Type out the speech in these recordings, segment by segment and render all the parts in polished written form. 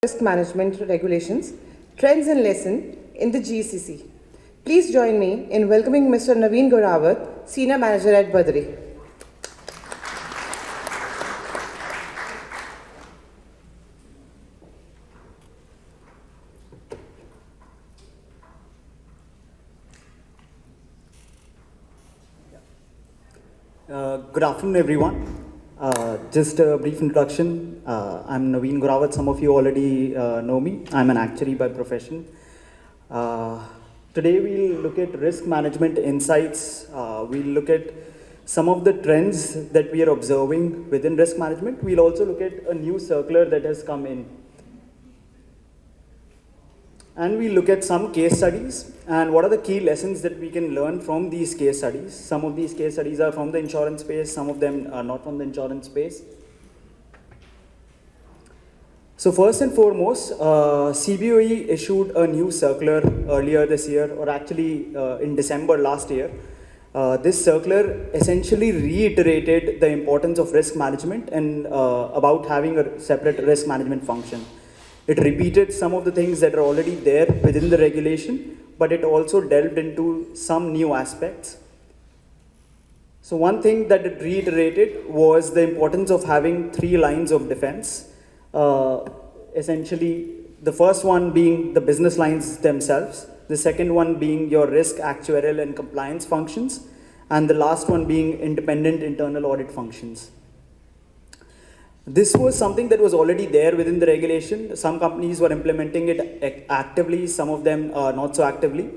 Risk Management Regulations, Trends and Lesson in the GCC. Please join me in welcoming Mr. Navin Ghorawat, Senior Manager at BADRI. Good afternoon, everyone. Just a brief introduction. I'm Navin Ghorawat. Some of you already know me. I'm an actuary by profession. Today we'll look at risk management insights. We'll look at some of the trends that we are observing within risk management. We'll also look at a new circular that has come in. And we'll look at some case studies and what are the key lessons that we can learn from these case studies. Some of these case studies are from the insurance space, some of them are not from the insurance space. So first and foremost, CBOE issued a new circular earlier this year, or actually in December last year. This circular essentially reiterated the importance of risk management and about having a separate risk management function. It repeated some of the things that are already there within the regulation, but it also delved into some new aspects. So one thing that it reiterated was the importance of having 3 lines of defense. Essentially, the first one being the business lines themselves, the second one being your risk, actuarial and compliance functions, and the last one being independent internal audit functions. This was something that was already there within the regulation. Some companies were implementing it actively, some of them not so actively.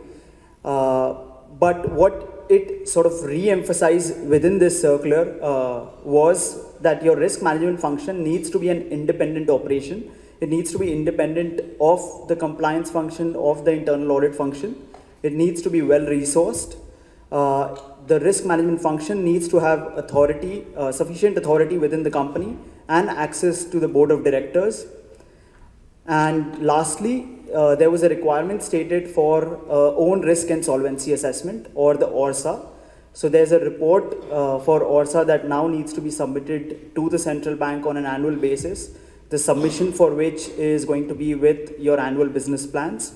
But what it sort of re-emphasized within this circular was that your risk management function needs to be an independent operation. It needs to be independent of the compliance function, of the internal audit function. It needs to be well resourced. The risk management function needs to have authority, sufficient authority within the company and access to the board of directors. And lastly, there was a requirement stated for own risk and solvency assessment, or the ORSA. So there's a report for ORSA that now needs to be submitted to the central bank on an annual basis, the submission for which is going to be with your annual business plans.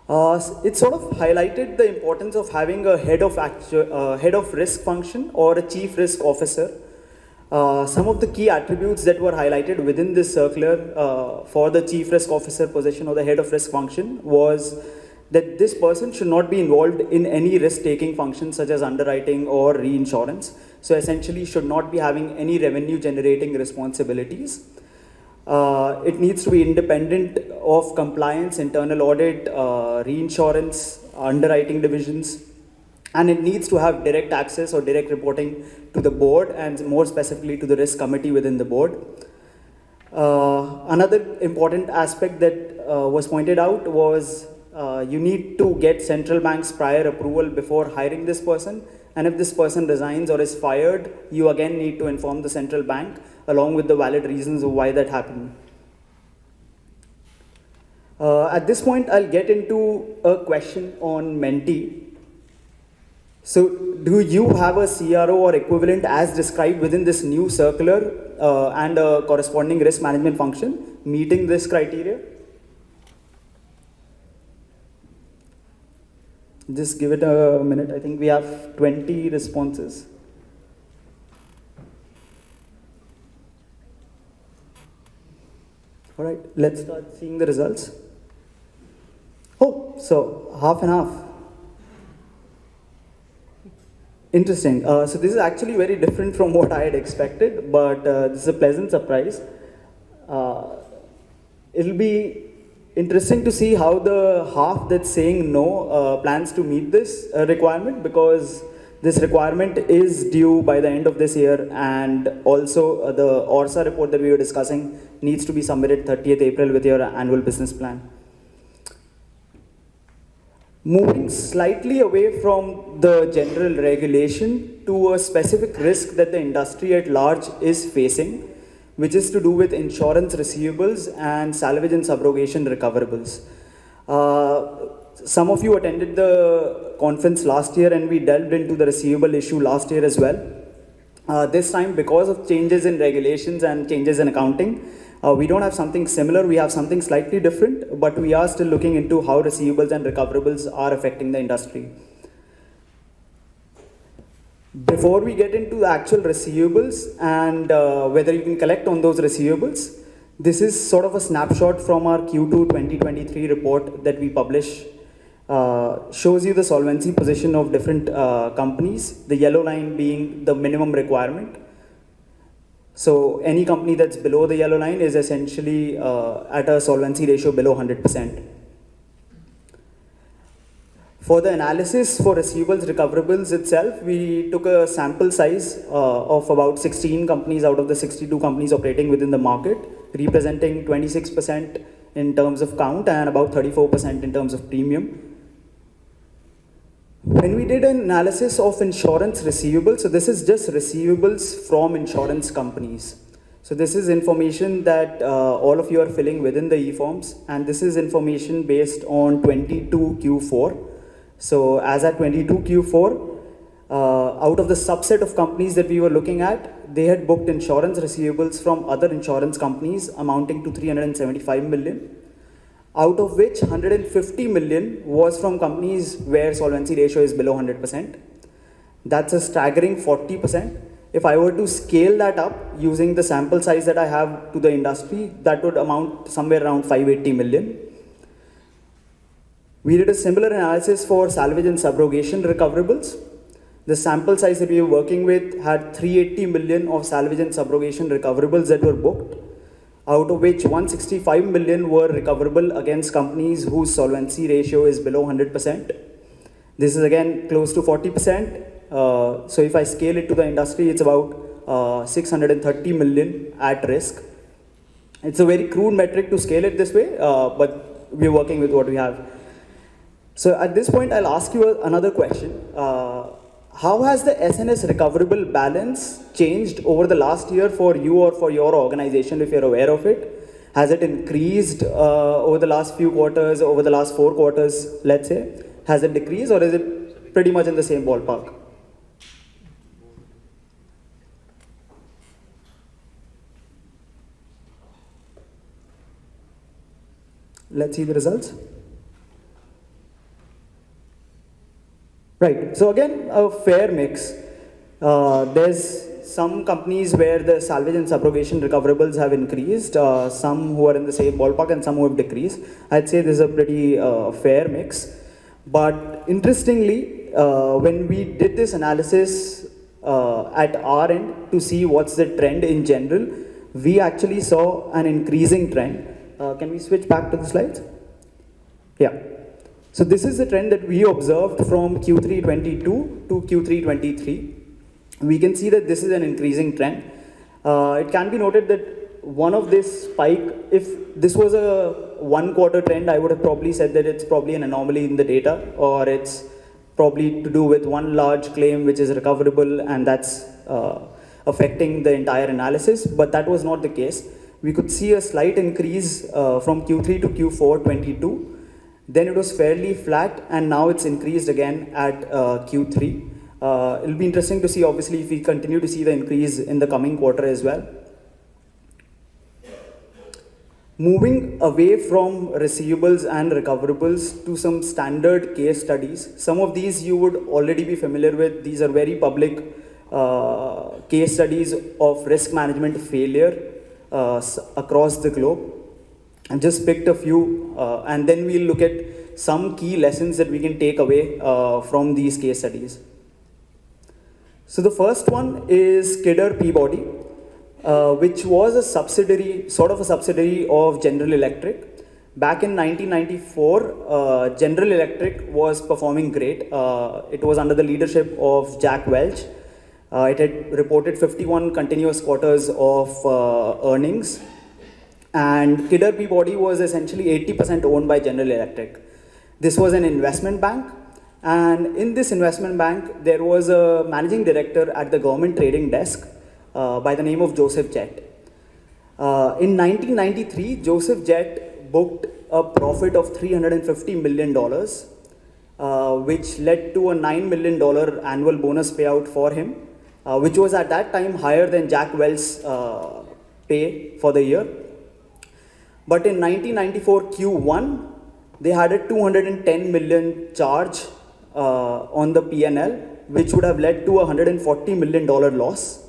It sort of highlighted the importance of having a head of risk function or a chief risk officer. Some of the key attributes that were highlighted within this circular for the chief risk officer position or the head of risk function was that this person should not be involved in any risk-taking functions such as underwriting or reinsurance. So essentially should not be having any revenue-generating responsibilities. It needs to be independent of compliance, internal audit, reinsurance, underwriting divisions, and it needs to have direct access or direct reporting to the board and more specifically to the risk committee within the board. Another important aspect that was pointed out was you need to get central bank's prior approval before hiring this person, and if this person resigns or is fired, you again need to inform the central bank along with the valid reasons of why that happened. At this point, I'll get into a question on Menti. So, do you have a CRO or equivalent as described within this new circular and a corresponding risk management function meeting this criteria? Just give it a minute. I think we have 20 responses. All right, let's start seeing the results. Oh, so half and half. Interesting. So this is actually very different from what I had expected, but this is a pleasant surprise. It'll be interesting to see how the half that's saying no plans to meet this requirement, because this requirement is due by the end of this year, and also the ORSA report that we were discussing needs to be submitted 30th April with your annual business plan. Moving slightly away from the general regulation to a specific risk that the industry at large is facing, which is to do with insurance receivables and salvage and subrogation recoverables. Some of you attended the conference last year and we delved into the receivable issue last year as well. This time, because of changes in regulations and changes in accounting, We don't have something similar, we have something slightly different, but we are still looking into how receivables and recoverables are affecting the industry. Before we get into the actual receivables and whether you can collect on those receivables, this is sort of a snapshot from our Q2 2023 report that we publish. Shows you the solvency position of different companies, the yellow line being the minimum requirement. So any company that's below the yellow line is essentially at a solvency ratio below 100%. For the analysis for receivables, recoverables itself, we took a sample size of about 16 companies out of the 62 companies operating within the market, representing 26% in terms of count and about 34% in terms of premium. When we did an analysis of insurance receivables, so this is just receivables from insurance companies. So this is information that all of you are filling within the e-forms, and this is information based on 22 Q4. So as at 22 Q4, out of the subset of companies that we were looking at, they had booked insurance receivables from other insurance companies amounting to 375 million, out of which 150 million was from companies where solvency ratio is below 100%. That's a staggering 40%. If I were to scale that up using the sample size that I have to the industry, that would amount somewhere around 580 million. We did a similar analysis for salvage and subrogation recoverables. The sample size that we were working with had 380 million of salvage and subrogation recoverables that were booked, out of which 165 million were recoverable against companies whose solvency ratio is below 100%. This is again close to 40%. So if I scale it to the industry, it's about 630 million at risk. It's a very crude metric to scale it this way, but we're working with what we have. So at this point, I'll ask you another question. How has the SNS recoverable balance changed over the last year for you or for your organization, if you're aware of it? Has it increased over the last few quarters, over the last 4 quarters, let's say? Has it decreased, or is it pretty much in the same ballpark? Let's see the results. Right, so again, a fair mix. There's some companies where the salvage and subrogation recoverables have increased, some who are in the same ballpark and some who have decreased. I'd say this is a pretty fair mix. But interestingly, when we did this analysis at our end to see what's the trend in general, we actually saw an increasing trend. Can we switch back to the slides? Yeah. So this is the trend that we observed from Q3 22 to Q3 23. We can see that this is an increasing trend. It can be noted that one of this spike, if this was a 1 quarter trend, I would have probably said that it's probably an anomaly in the data, or it's probably to do with one large claim which is recoverable and that's affecting the entire analysis, but that was not the case. We could see a slight increase from Q3 to Q4 22. Then it was fairly flat, and now it's increased again at Q3. It'll be interesting to see, obviously, if we continue to see the increase in the coming quarter as well. Moving away from receivables and recoverables to some standard case studies. Some of these you would already be familiar with. These are very public case studies of risk management failure across the globe. I've just picked a few, and then we'll look at some key lessons that we can take away from these case studies. So the first one is Kidder Peabody, which was a subsidiary, sort of a subsidiary of General Electric. Back in 1994, General Electric was performing great. It was under the leadership of Jack Welch. It had reported 51 continuous quarters of earnings. And Kidder Peabody was essentially 80% owned by General Electric. This was an investment bank, and in this investment bank, there was a managing director at the government trading desk by the name of Joseph Jett. In 1993, Joseph Jett booked a profit of $350 million, which led to a $9 million annual bonus payout for him, which was at that time higher than Jack Welch's pay for the year. But in 1994 Q1, they had a 210 million charge on the P&L, which would have led to a $140 million loss.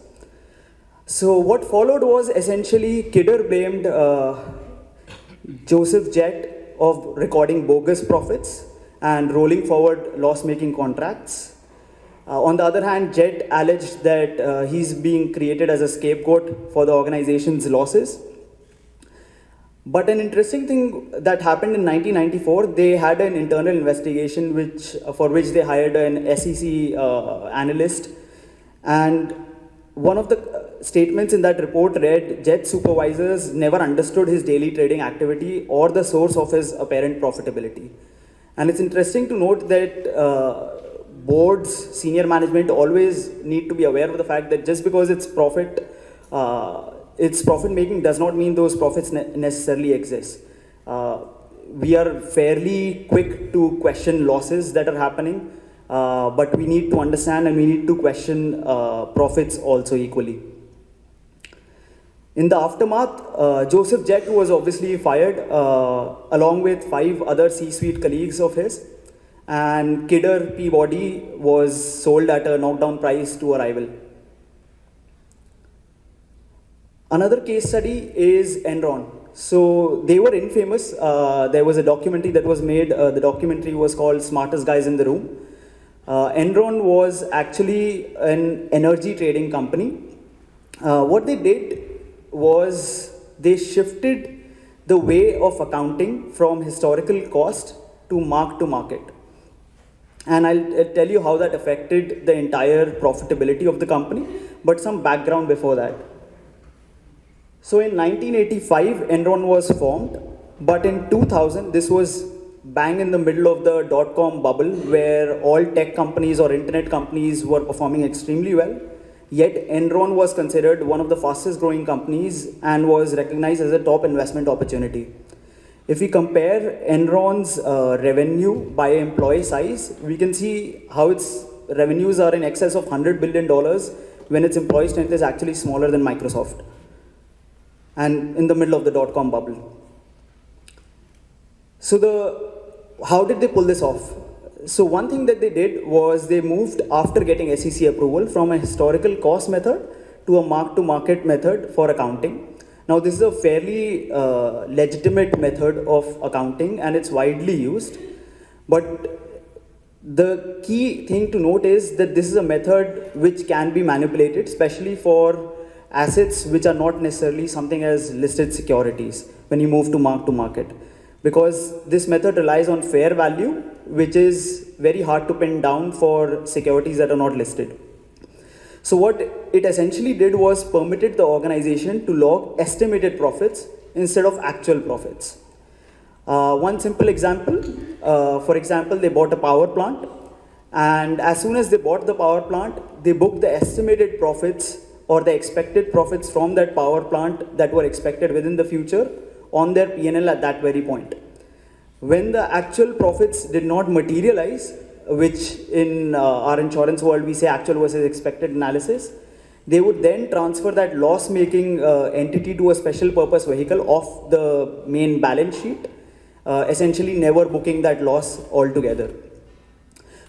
So what followed was essentially Kidder blamed Joseph Jett of recording bogus profits and rolling forward loss-making contracts. On the other hand, Jett alleged that he's being created as a scapegoat for the organization's losses. But an interesting thing that happened in 1994, they had an internal investigation for which they hired an SEC analyst. And one of the statements in that report read, Jet supervisors never understood his daily trading activity or the source of his apparent profitability. And it's interesting to note that boards, senior management always need to be aware of the fact that just because it's profit making does not mean those profits necessarily exist. We are fairly quick to question losses that are happening, but we need to understand and we need to question profits also equally. In the aftermath, Joseph Jett was obviously fired along with 5 other C-suite colleagues of his, and Kidder Peabody was sold at a knockdown price to a rival. Another case study is Enron. So they were infamous. There was a documentary that was made. The documentary was called Smartest Guys in the Room. Enron was actually an energy trading company. What they did was they shifted the way of accounting from historical cost to mark-to-market. And I'll tell you how that affected the entire profitability of the company, but some background before that. So in 1985, Enron was formed, but in 2000, this was bang in the middle of the dot-com bubble where all tech companies or internet companies were performing extremely well. Yet Enron was considered one of the fastest growing companies and was recognized as a top investment opportunity. If we compare Enron's revenue by employee size, we can see how its revenues are in excess of $100 billion when its employee strength is actually smaller than Microsoft, and in the middle of the dot-com bubble. So how did they pull this off? So one thing that they did was they moved, after getting SEC approval, from a historical cost method to a mark-to-market method for accounting. Now this is a fairly legitimate method of accounting and it's widely used. But the key thing to note is that this is a method which can be manipulated, especially for assets which are not necessarily something as listed securities when you move to mark-to-market. Because this method relies on fair value, which is very hard to pin down for securities that are not listed. So what it essentially did was permitted the organization to log estimated profits instead of actual profits. One simple example, for example, they bought a power plant, and as soon as they bought the power plant, they booked the estimated profits or the expected profits from that power plant that were expected within the future on their P&L at that very point. When the actual profits did not materialize, which in our insurance world we say actual versus expected analysis, they would then transfer that loss-making entity to a special purpose vehicle off the main balance sheet, essentially never booking that loss altogether.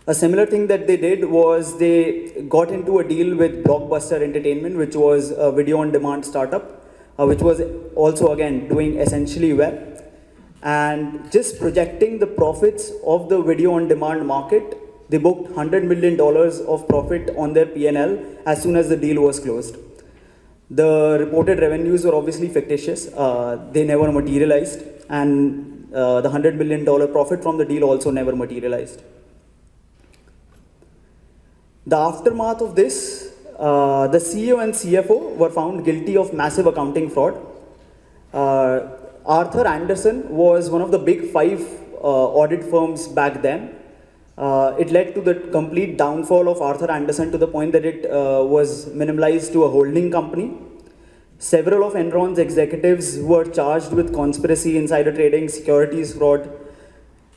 A similar thing that they did was they got into a deal with Blockbuster Entertainment, which was a video-on-demand startup, which was also again doing essentially well. And just projecting the profits of the video-on-demand market, they booked $100 million of profit on their P&L as soon as the deal was closed. The reported revenues were obviously fictitious. They never materialized, and the $100 million profit from the deal also never materialized. The aftermath of this, the CEO and CFO were found guilty of massive accounting fraud. Arthur Andersen was one of the big 5 audit firms back then. It led to the complete downfall of Arthur Andersen to the point that it was minimalized to a holding company. Several of Enron's executives were charged with conspiracy, insider trading, securities fraud,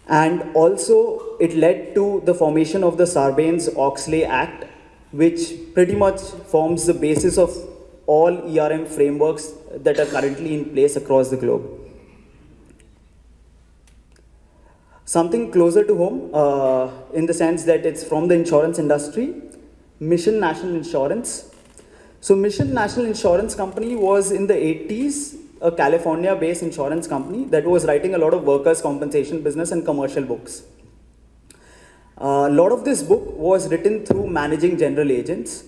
and also it led to the formation of the Sarbanes-Oxley Act, which pretty much forms the basis of all ERM frameworks that are currently in place across the globe. Something closer to home in the sense that it's from the insurance industry, Mission National Insurance. So Mission National Insurance Company was in the 80s a California-based insurance company that was writing a lot of workers' compensation business and commercial books. A lot of this book was written through managing general agents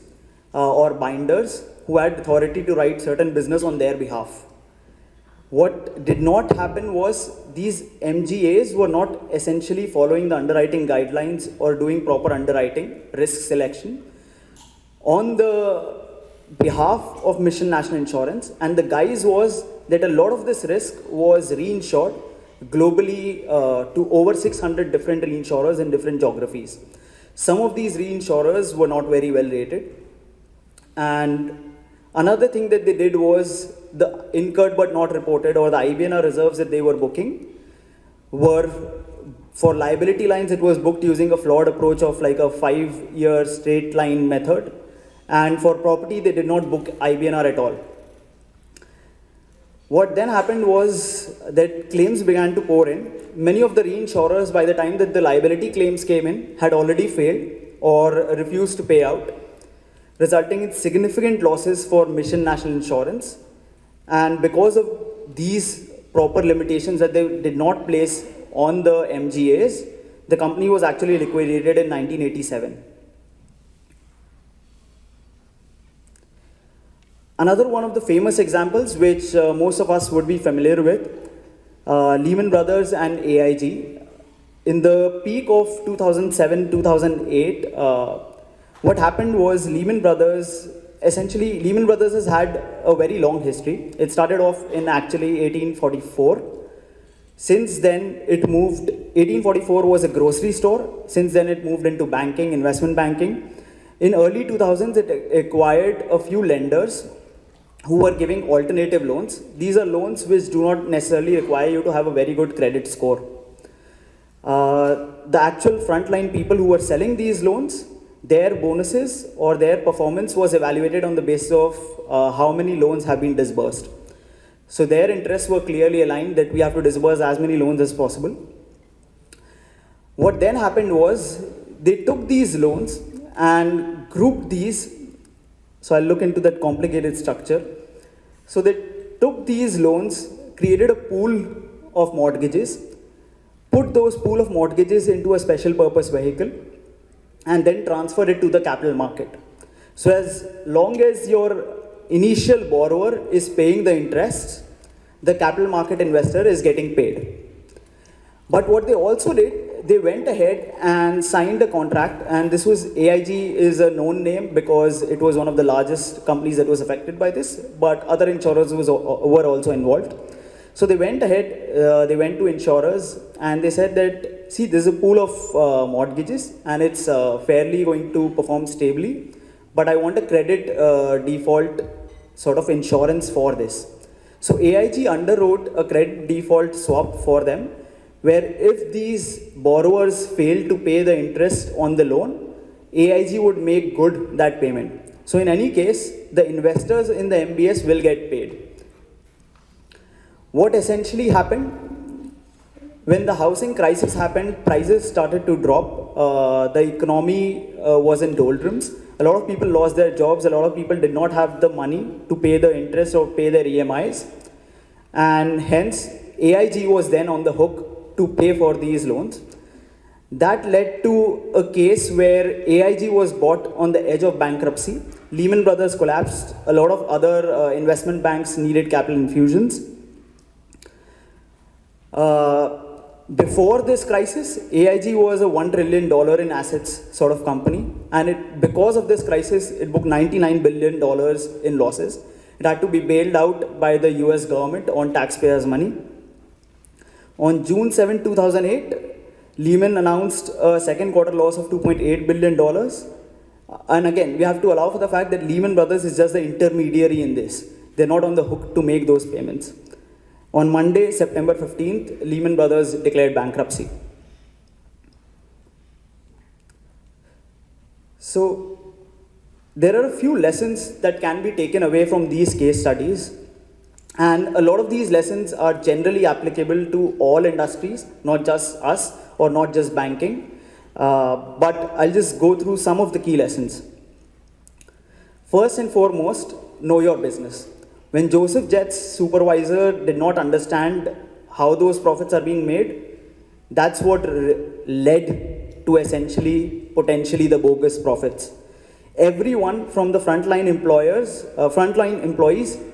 or binders who had authority to write certain business on their behalf. What did not happen was these MGAs were not essentially following the underwriting guidelines or doing proper underwriting, risk selection on the behalf of Mission National Insurance, and the guise was that a lot of this risk was reinsured globally to over 600 different reinsurers in different geographies. Some of these reinsurers were not very well rated, and another thing that they did was the incurred but not reported, or the IBNR reserves that they were booking, were for liability lines. It was booked using a flawed approach of like a 5-year straight line method, and for property they did not book IBNR at all. What then happened was that claims began to pour in. Many of the reinsurers, by the time that the liability claims came in, had already failed or refused to pay out, resulting in significant losses for Mission National Insurance. And because of these proper limitations that they did not place on the MGAs, the company was actually liquidated in 1987. Another one of the famous examples, which most of us would be familiar with, Lehman Brothers and AIG. In the peak of 2007-2008, what happened was Lehman Brothers has had a very long history. It started off in actually 1844. Since then, 1844 was a grocery store. Since then, it moved into banking, investment banking. In early 2000s, it acquired a few lenders who were giving alternative loans. These are loans which do not necessarily require you to have a very good credit score. The actual frontline people who were selling these loans, their bonuses or their performance was evaluated on the basis of how many loans have been disbursed. So their interests were clearly aligned that we have to disburse as many loans as possible. What then happened was they took these loans and grouped these. So I'll look into that complicated structure. So they took these loans, created a pool of mortgages, put those pool of mortgages into a special purpose vehicle, and then transferred it to the capital market. So as long as your initial borrower is paying the interest, the capital market investor is getting paid. But what they also did, they went ahead and signed a contract, and this was AIG is a known name because it was one of the largest companies that was affected by this, but other insurers were also involved. So they went ahead, they went to insurers and they said that, see, this is a pool of mortgages and it's fairly going to perform stably, but I want a credit default sort of insurance for this. So AIG underwrote a credit default swap for them, where if these borrowers fail to pay the interest on the loan, AIG would make good that payment. So in any case, the investors in the MBS will get paid. What essentially happened, when the housing crisis happened, prices started to drop, the economy was in doldrums, a lot of people lost their jobs, a lot of people did not have the money to pay the interest or pay their EMIs, and hence AIG was then on the hook to pay for these loans. That led to a case where AIG was bought on the edge of bankruptcy. Lehman Brothers collapsed. A lot of other investment banks needed capital infusions. Before this crisis, AIG was a $1 trillion in assets sort of company. And because of this crisis, it booked $99 billion in losses. It had to be bailed out by the US government on taxpayers' money. On June 7, 2008, Lehman announced a second quarter loss of $2.8 billion. And again, we have to allow for the fact that Lehman Brothers is just the intermediary in this. They're not on the hook to make those payments. On Monday, September 15th, Lehman Brothers declared bankruptcy. So, there are a few lessons that can be taken away from these case studies. And a lot of these lessons are generally applicable to all industries, not just us or not just banking. But I'll just go through some of the key lessons. First and foremost, know your business. When Joseph Jett's supervisor did not understand how those profits are being made, that's what led to essentially, potentially the bogus profits. Everyone from the frontline employees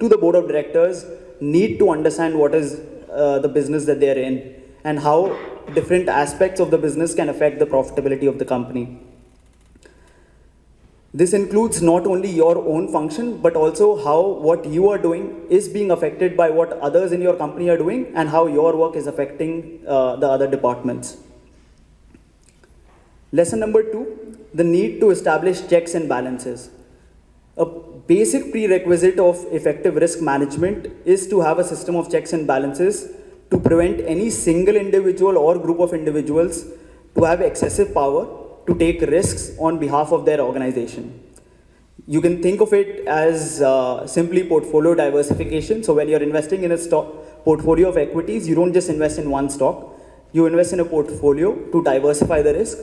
to the board of directors need to understand what is the business that they're in and how different aspects of the business can affect the profitability of the company. This includes not only your own function, but also how what you are doing is being affected by what others in your company are doing and how your work is affecting the other departments. Lesson number 2, the need to establish checks and balances. A basic prerequisite of effective risk management is to have a system of checks and balances to prevent any single individual or group of individuals to have excessive power to take risks on behalf of their organization. You can think of it as simply portfolio diversification. So when you're investing in a stock portfolio of equities, you don't just invest in one stock, you invest in a portfolio to diversify the risk.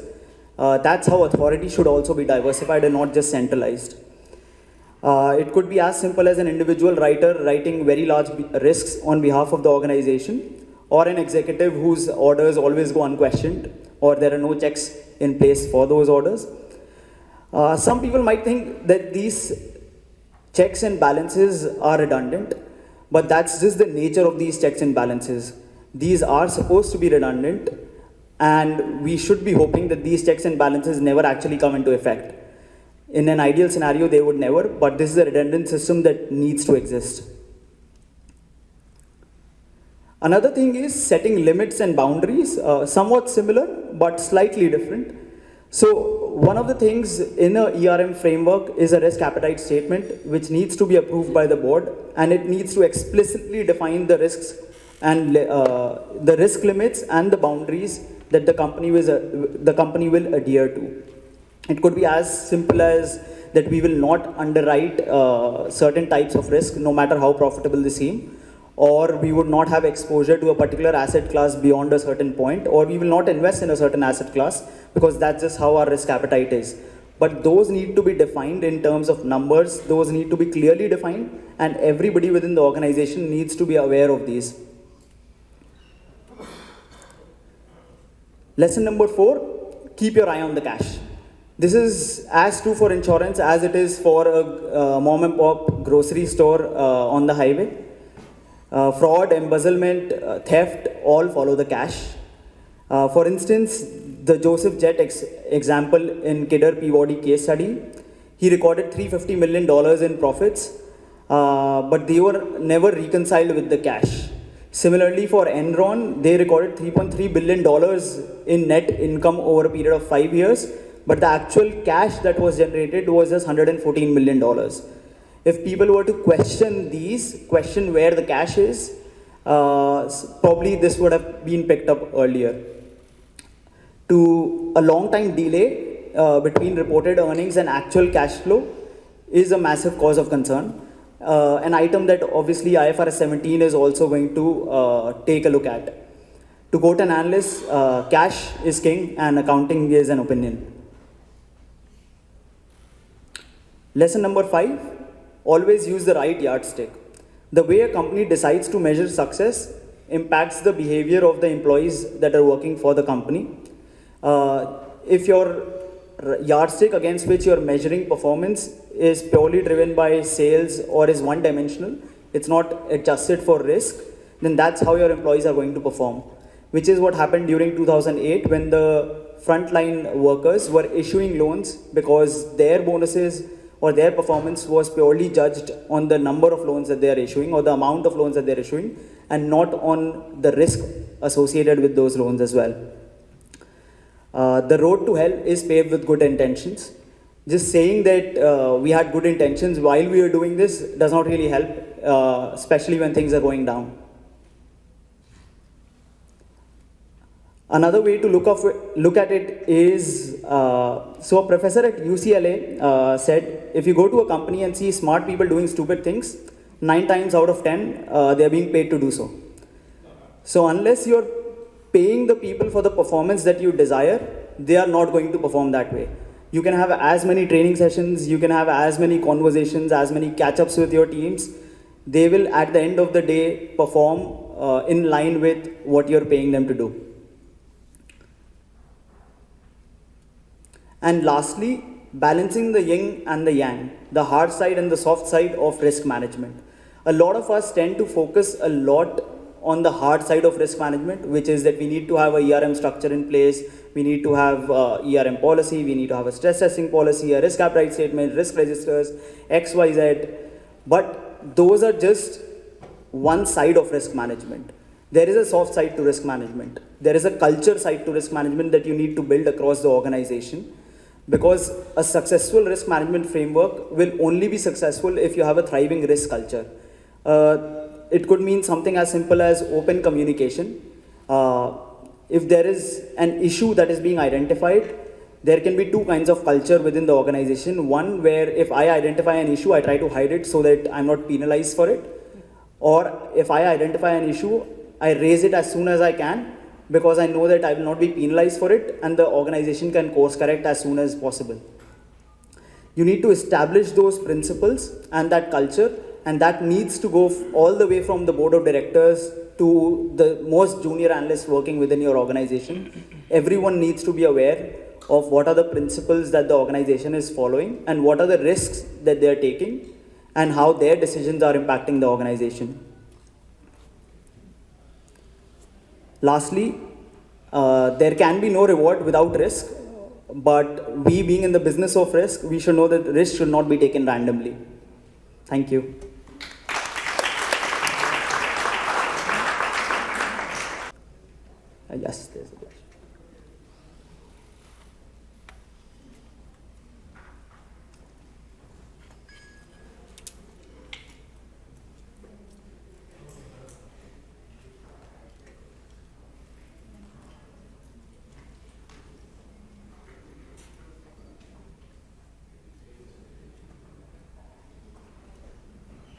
That's how authority should also be diversified and not just centralized. It could be as simple as an individual writer writing very large risks on behalf of the organization, or an executive whose orders always go unquestioned, or there are no checks in place for those orders. Some people might think that these checks and balances are redundant, but that's just the nature of these checks and balances. These are supposed to be redundant, and we should be hoping that these checks and balances never actually come into effect. In an ideal scenario, they would never, but this is a redundant system that needs to exist. Another thing is setting limits and boundaries, somewhat similar, but slightly different. So one of the things in a ERM framework is a risk appetite statement, which needs to be approved by the board, and it needs to explicitly define the risks and the risk limits and the boundaries that the company will adhere to. It could be as simple as that we will not underwrite certain types of risk, no matter how profitable they seem, or we would not have exposure to a particular asset class beyond a certain point, or we will not invest in a certain asset class because that's just how our risk appetite is. But those need to be defined in terms of numbers, those need to be clearly defined, and everybody within the organization needs to be aware of these. Lesson number 4, keep your eye on the cash. This is as true for insurance as it is for a mom and pop grocery store on the highway. Fraud, embezzlement, theft all follow the cash. For instance, the Joseph Jett example in Kidder Peabody case study, he recorded $350 million in profits, but they were never reconciled with the cash. Similarly, for Enron, they recorded $3.3 billion in net income over a period of 5 years, but the actual cash that was generated was just $114 million. If people were to question where the cash is, probably this would have been picked up earlier. A long time delay between reported earnings and actual cash flow is a massive cause of concern. An item that obviously IFRS 17 is also going to take a look at. To quote an analyst, cash is king and accounting is an opinion. Lesson number 5, always use the right yardstick. The way a company decides to measure success impacts the behavior of the employees that are working for the company. If your yardstick against which you're measuring performance is purely driven by sales or is one-dimensional, it's not adjusted for risk, then that's how your employees are going to perform, which is what happened during 2008 when the frontline workers were issuing loans because their bonuses or their performance was purely judged on the number of loans that they are issuing or the amount of loans that they're issuing and not on the risk associated with those loans as well. The road to hell is paved with good intentions. Just saying that we had good intentions while we were doing this does not really help, especially when things are going down. Another way to look at it is, so a professor at UCLA said, if you go to a company and see smart people doing stupid things, 9 times out of 10, they're being paid to do so. So unless you're paying the people for the performance that you desire, they are not going to perform that way. You can have as many training sessions, you can have as many conversations, as many catch-ups with your teams. They will, at the end of the day, perform in line with what you're paying them to do. And lastly, balancing the yin and the yang, the hard side and the soft side of risk management. A lot of us tend to focus a lot on the hard side of risk management, which is that we need to have a ERM structure in place, we need to have ERM policy, we need to have a stress testing policy, a risk appetite statement, risk registers, XYZ. But those are just one side of risk management. There is a soft side to risk management. There is a culture side to risk management that you need to build across the organization. Because a successful risk management framework will only be successful if you have a thriving risk culture. It could mean something as simple as open communication. If there is an issue that is being identified, there can be two kinds of culture within the organization. One where if I identify an issue, I try to hide it so that I'm not penalized for it. Or if I identify an issue, I raise it as soon as I can, because I know that I will not be penalized for it and the organization can course correct as soon as possible. You need to establish those principles and that culture, and that needs to go all the way from the board of directors to the most junior analysts working within your organization. Everyone needs to be aware of what are the principles that the organization is following and what are the risks that they are taking and how their decisions are impacting the organization. Lastly, there can be no reward without risk, but we being in the business of risk, we should know that risk should not be taken randomly. Thank you. Yes, there's a question.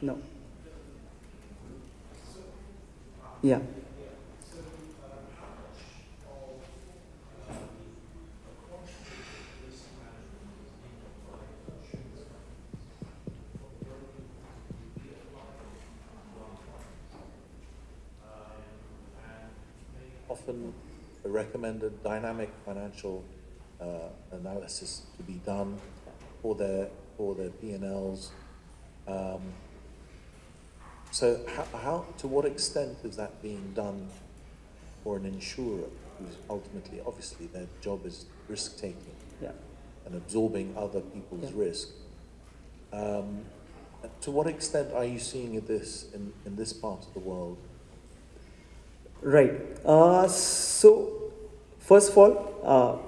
No. Yeah. Often recommended dynamic financial analysis to be done for their P&Ls. So how, to what extent is that being done for an insurer who's ultimately, obviously, their job is risk-taking and absorbing other people's risk? To what extent are you seeing this in this part of the world? Right. So, first of all,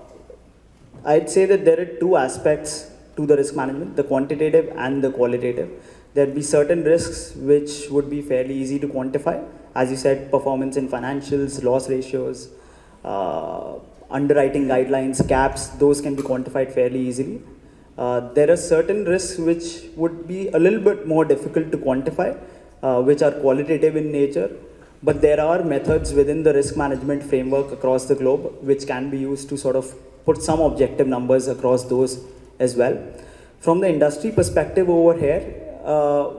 I'd say that there are two aspects to the risk management, the quantitative and the qualitative. There'd be certain risks which would be fairly easy to quantify. As you said, performance in financials, loss ratios, underwriting guidelines, caps, those can be quantified fairly easily. There are certain risks which would be a little bit more difficult to quantify, which are qualitative in nature. But there are methods within the risk management framework across the globe which can be used to sort of put some objective numbers across those as well. From the industry perspective over here,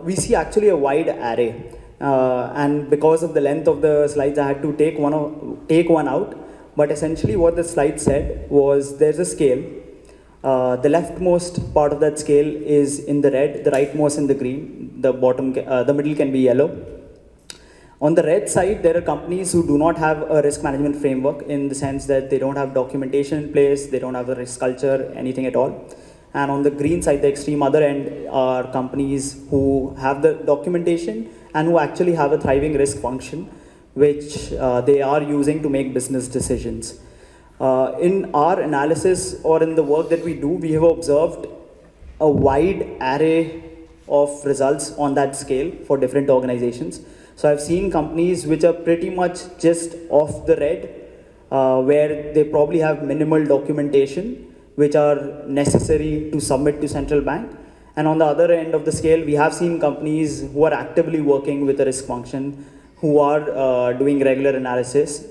we see actually a wide array. And because of the length of the slides, I had to take one out. But essentially what the slide said was there's a scale. The leftmost part of that scale is in the red, the rightmost in the green, the middle can be yellow. On the red side, there are companies who do not have a risk management framework in the sense that they don't have documentation in place, they don't have a risk culture, anything at all. And on the green side, the extreme other end, are companies who have the documentation and who actually have a thriving risk function, which they are using to make business decisions. In our analysis or in the work that we do, we have observed a wide array of results on that scale for different organizations. So I've seen companies which are pretty much just off the red, where they probably have minimal documentation, which are necessary to submit to central bank. And on the other end of the scale, we have seen companies who are actively working with a risk function, who are doing regular analysis.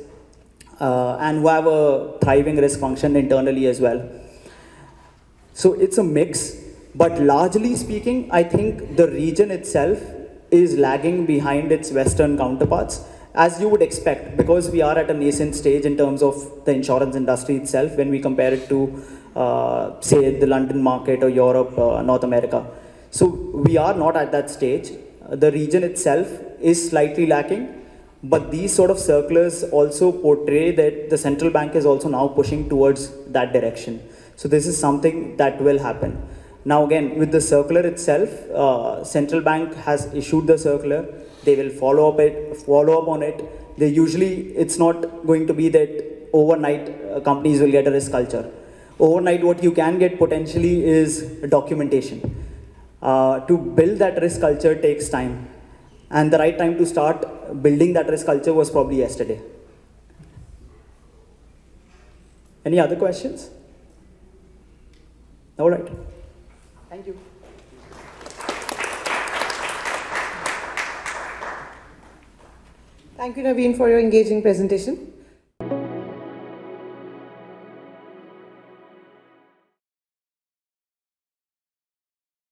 and who have a thriving risk function internally as well. So it's a mix, but largely speaking, I think the region itself is lagging behind its Western counterparts, as you would expect, because we are at a nascent stage in terms of the insurance industry itself when we compare it to, say, the London market or Europe, North America. So we are not at that stage. The region itself is slightly lacking, but these sort of circulars also portray that the central bank is also now pushing towards that direction. So this is something that will happen. Now again, with the circular itself, central bank has issued the circular. They will follow up on it. They usually, it's not going to be that overnight companies will get a risk culture. Overnight, what you can get potentially is documentation. To build that risk culture takes time. And the right time to start building that risk culture was probably yesterday. Any other questions? All right. Thank you. Thank you, Navin, for your engaging presentation.